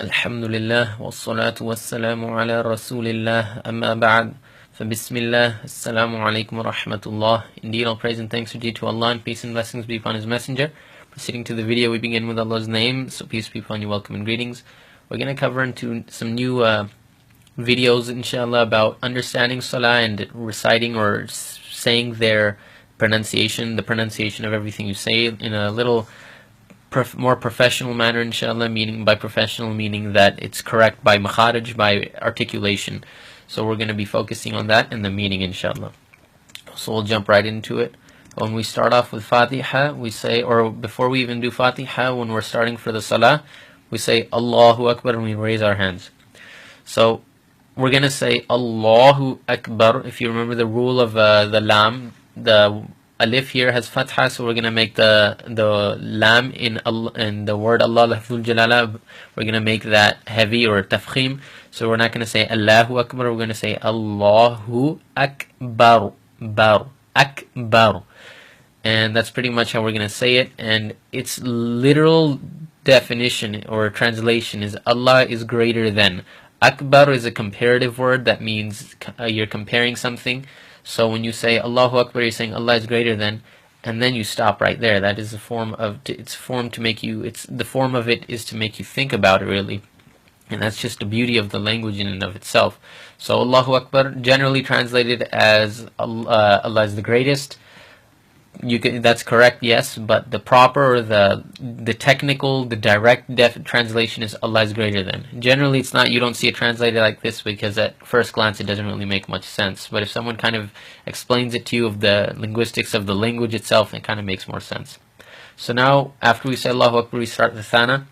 Alhamdulillah, wassalatu wassalamu ala rasulillah, amma ba'd. Bismillah, assalamu alaikum wa rahmatullah. Indeed, all praise and thanks are due to Allah, and peace and blessings be upon His Messenger. Proceeding to the video, we begin with Allah's name, so peace be upon you, welcome and greetings. We're going to cover into some new videos, inshallah, about understanding Salah and reciting or saying their pronunciation, the pronunciation of everything you say in a little more professional manner, inshallah, meaning by professional meaning that it's correct by makharij, by articulation. So we're going to be focusing on that and the meaning, inshallah. So we'll jump right into it. When we start off with Fatiha, we say, or before we even do Fatiha, when we're starting for the Salah, we say Allahu Akbar and we raise our hands. So we're going to say Allahu Akbar. If you remember the rule of the lam, the alif here has fatha, so we're going to make the lam in the word Allah lafzul jalala, we're going to make that heavy or tafkhim. So we're not going to say Allahu Akbar, we're going to say Allahu Akbar, Akbar. And that's pretty much how we're going to say it. And its literal definition or translation is Allah is greater than. Akbar is a comparative word that means you're comparing something. So when you say Allahu Akbar, you're saying Allah is greater than, and then you stop right there. That is a form of, the form of it is to make you think about it, really. And that's just the beauty of the language in and of itself. So Allahu Akbar, generally translated as Allah is the greatest. That's correct, yes, but the proper or the technical, the direct translation is Allah is greater than. Generally, it's not. You don't see it translated like this because at first glance it doesn't really make much sense. But if someone kind of explains it to you of the linguistics of the language itself, it kind of makes more sense. So now, after we say Allahu Akbar, we start the Thana,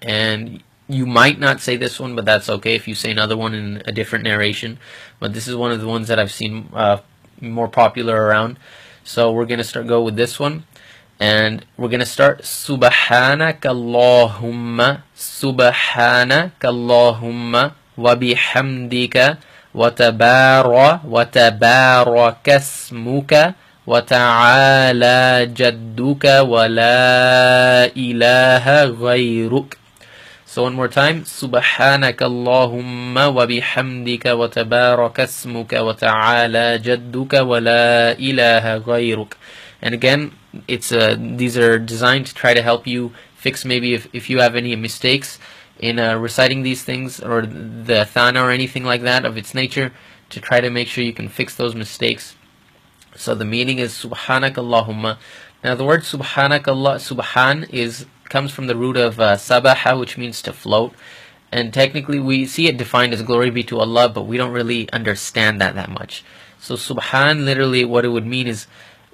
and you might not say this one, but that's okay if you say another one in a different narration. But this is one of the ones that I've seen more popular around. So we're going to go with this one, and we're going to start Subhanaka Allahumma, Subhanaka Allahumma, wa bihamdika, wa tabarakasmuka, wa ta'ala jadduka, wa la ilaha ghayruk. So one more time, Subhanaka Allahumma wa bihamdika wa tabarakasmuka wa ta'ala jadduka wa la ilaha ghayruk. And again, these are designed to try to help you fix maybe if you have any mistakes in reciting these things or the Thana or anything like that of its nature, to try to make sure you can fix those mistakes. So the meaning is Subhanaka Allahumma. Now the word Subhan comes from the root of sabaha, which means to float, and technically we see it defined as glory be to Allah, but we don't really understand that much. So subhan, literally what it would mean is,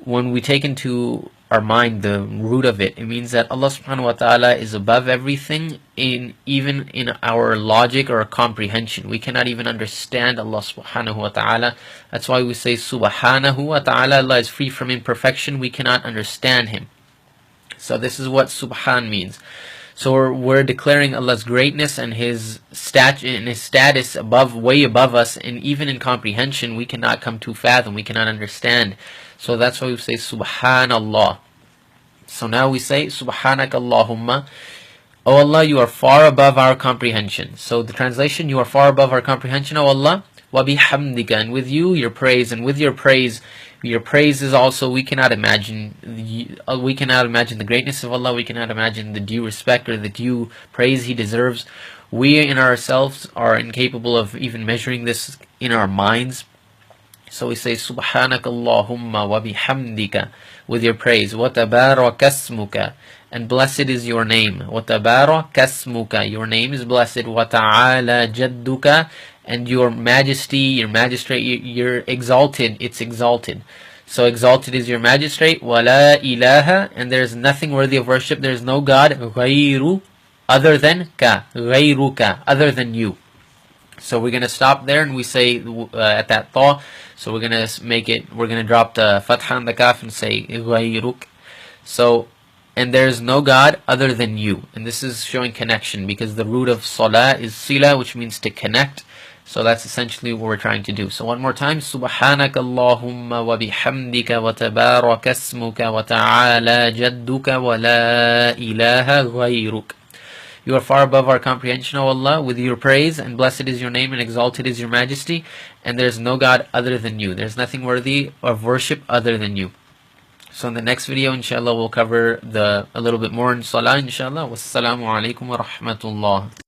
when we take into our mind the root of it, it means that Allah subhanahu wa ta'ala is above everything, even in our logic or comprehension. We cannot even understand Allah subhanahu wa ta'ala. That's why we say subhanahu wa ta'ala, Allah is free from imperfection, we cannot understand Him. So this is what Subhan means. So we're declaring Allah's greatness and His status way above us, and even in comprehension we cannot come to fathom, we cannot understand. So that's why we say Subhanallah. So now we say Subhanaka Allahumma. O Allah, you are far above our comprehension. So the translation, you are far above our comprehension, O Allah. Wa bihamdika, and with you, your praise, and with your praise is also, we cannot imagine the greatness of Allah, we cannot imagine the due respect or the due praise He deserves. We in ourselves are incapable of even measuring this in our minds. So we say Subhanaka Allahumma wa bihamdika, with your praise, wa tabarakasmuka, and blessed is your name, wa tabarakasmuka, your name is blessed, wa ta'ala jadduka, and your majesty, your magistrate, you're exalted, it's exalted. So exalted is your magistrate, wa la ilaha, and there's nothing worthy of worship, there's no God, ghayru, other than ka, ghayruka, other than you. So we're going to stop there, and we say at that tha, so we're going to drop the fatha on the kaf and say ghayruk. So, and there's no God other than you. And this is showing connection, because the root of salah is sila, which means to connect. So that's essentially what we're trying to do. So one more time, Subhanaka Allahumma wa bihamdika wa tabarakasmuka wa ta'ala jadduka wa la ilaha ghayruk. You are far above our comprehension, O Allah, with your praise, and blessed is your name, and exalted is your majesty, and there is no God other than you. There is nothing worthy of worship other than you. So in the next video, inshallah, we'll cover a little bit more in Salah, inshallah. Wassalamu alaikum wa rahmatullah.